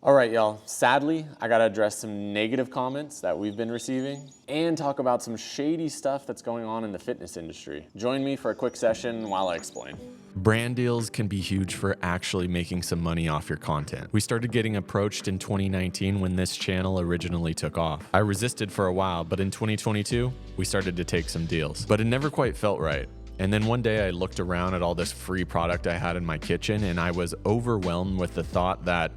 All right, y'all. Sadly, I gotta address some negative comments that we've been receiving and talk about some shady stuff that's going on in the fitness industry. Join me for a quick session while I explain. Brand deals can be huge for actually making some money off your content. We started getting approached in 2019 when this channel originally took off. I resisted for a while, but in 2022, we started to take some deals, but it never quite felt right. And then one day I looked around at all this free product I had in my kitchen and I was overwhelmed with the thought that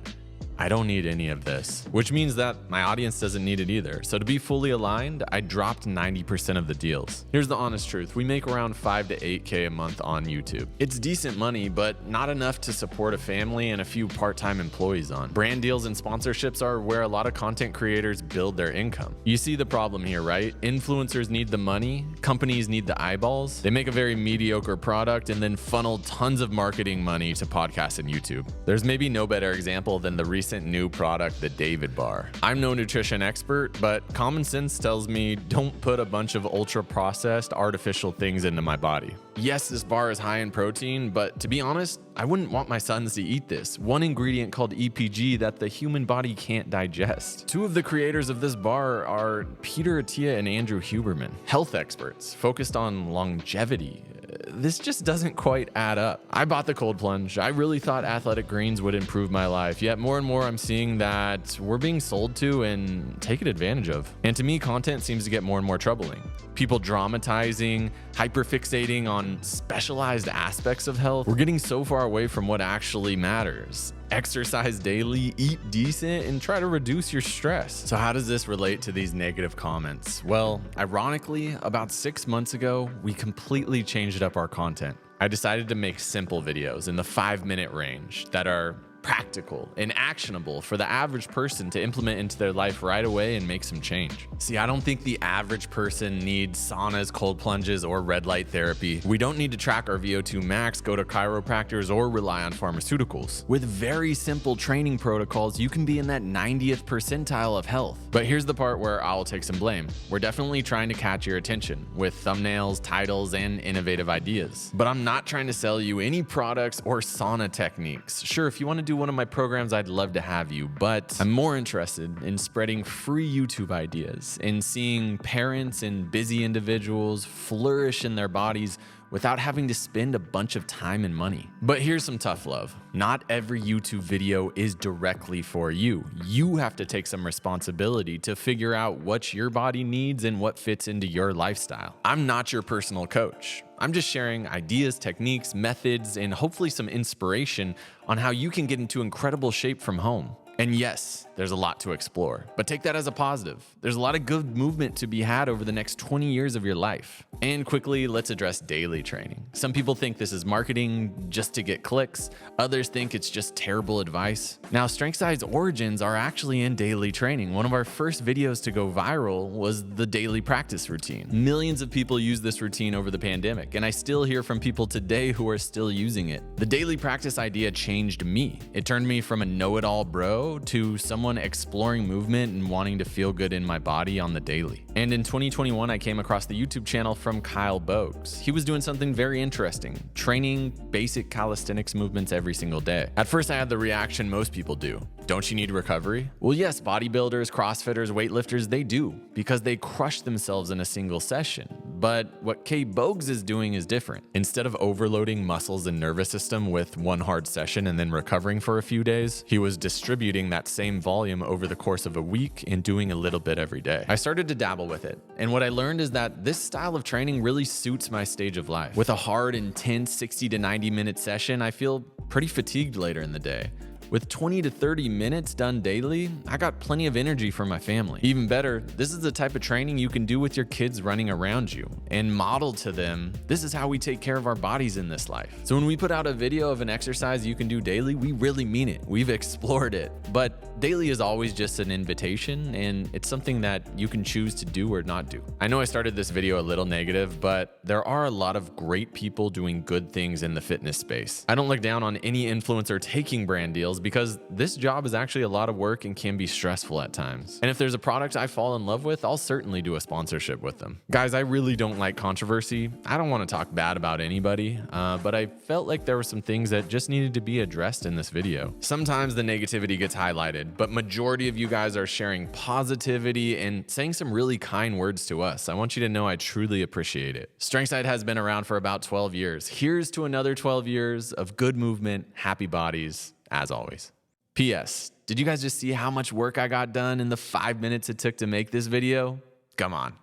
I don't need any of this, which means that my audience doesn't need it either. So to be fully aligned, I dropped 90% of the deals. Here's the honest truth. We make around 5 to 8K a month on YouTube. It's decent money, but not enough to support a family and a few part-time employees on. Brand deals and sponsorships are where a lot of content creators build their income. You see the problem here, right? Influencers need the money, companies need the eyeballs. They make a very mediocre product and then funnel tons of marketing money to podcasts and YouTube. There's maybe no better example than the recent new product, the David Bar. I'm no nutrition expert, but common sense tells me don't put a bunch of ultra processed artificial things into my body. Yes, this bar is high in protein, but to be honest, I wouldn't want my sons to eat this. One ingredient called EPG that the human body can't digest. Two of the creators of this bar are Peter Attia and Andrew Huberman, health experts focused on longevity. This just doesn't quite add up. I bought the cold plunge. I really thought athletic greens would improve my life, yet more and more I'm seeing that we're being sold to and taken advantage of. And to me, content seems to get more and more troubling. People dramatizing, hyperfixating on specialized aspects of health. We're getting so far away from what actually matters. Exercise daily, eat decent, and try to reduce your stress. So how does this relate to these negative comments? Well, ironically, about 6 months ago, we completely changed up our content. I decided to make simple videos in the 5-minute range that are practical and actionable for the average person to implement into their life right away and make some change. See, I don't think the average person needs saunas, cold plunges, or red light therapy. We don't need to track our VO2 max, go to chiropractors, or rely on pharmaceuticals. With very simple training protocols, you can be in that 90th percentile of health. But here's the part where I'll take some blame. We're definitely trying to catch your attention with thumbnails, titles, and innovative ideas. But I'm not trying to sell you any products or sauna techniques. Sure, if you want to do one of my programs, I'd love to have you, but I'm more interested in spreading free YouTube ideas and seeing parents and busy individuals flourish in their bodies without having to spend a bunch of time and money. But here's some tough love. Not every YouTube video is directly for you. You have to take some responsibility to figure out what your body needs and what fits into your lifestyle. I'm not your personal coach. I'm just sharing ideas, techniques, methods, and hopefully some inspiration on how you can get into incredible shape from home. And yes, there's a lot to explore, but take that as a positive. There's a lot of good movement to be had over the next 20 years of your life. And quickly, let's address daily training. Some people think this is marketing just to get clicks. Others think it's just terrible advice. Now, Strength Size origins are actually in daily training. One of our first videos to go viral was the daily practice routine. Millions of people use this routine over the pandemic, and I still hear from people today who are still using it. The daily practice idea changed me. It turned me from a know-it-all bro to someone exploring movement and wanting to feel good in my body on the daily. And in 2021, I came across the YouTube channel from Kyle Bogues. He was doing something very interesting, training basic calisthenics movements every single day. At first, I had the reaction most people do. Don't you need recovery? Well, yes, bodybuilders, CrossFitters, weightlifters, they do, because they crush themselves in a single session. But what K. Bogues is doing is different. Instead of overloading muscles and nervous system with one hard session and then recovering for a few days, he was distributing that same volume over the course of a week and doing a little bit every day. I started to dabble with it, and what I learned is that this style of training really suits my stage of life. With a hard, intense 60 to 90 minute session, I feel pretty fatigued later in the day. With 20 to 30 minutes done daily, I got plenty of energy for my family. Even better, this is the type of training you can do with your kids running around you and model to them, this is how we take care of our bodies in this life. So when we put out a video of an exercise you can do daily, we really mean it. We've explored it. But daily is always just an invitation, and it's something that you can choose to do or not do. I know I started this video a little negative, but there are a lot of great people doing good things in the fitness space. I don't look down on any influencer taking brand deals, because this job is actually a lot of work and can be stressful at times. And if there's a product I fall in love with, I'll certainly do a sponsorship with them. Guys, I really don't like controversy. I don't want to talk bad about anybody, but I felt like there were some things that just needed to be addressed in this video. Sometimes the negativity gets highlighted, but majority of you guys are sharing positivity and saying some really kind words to us. I want you to know I truly appreciate it. StrengthSight has been around for about 12 years. Here's to another 12 years of good movement, happy bodies, as always. P.S. Did you guys just see how much work I got done in the 5 minutes it took to make this video? Come on,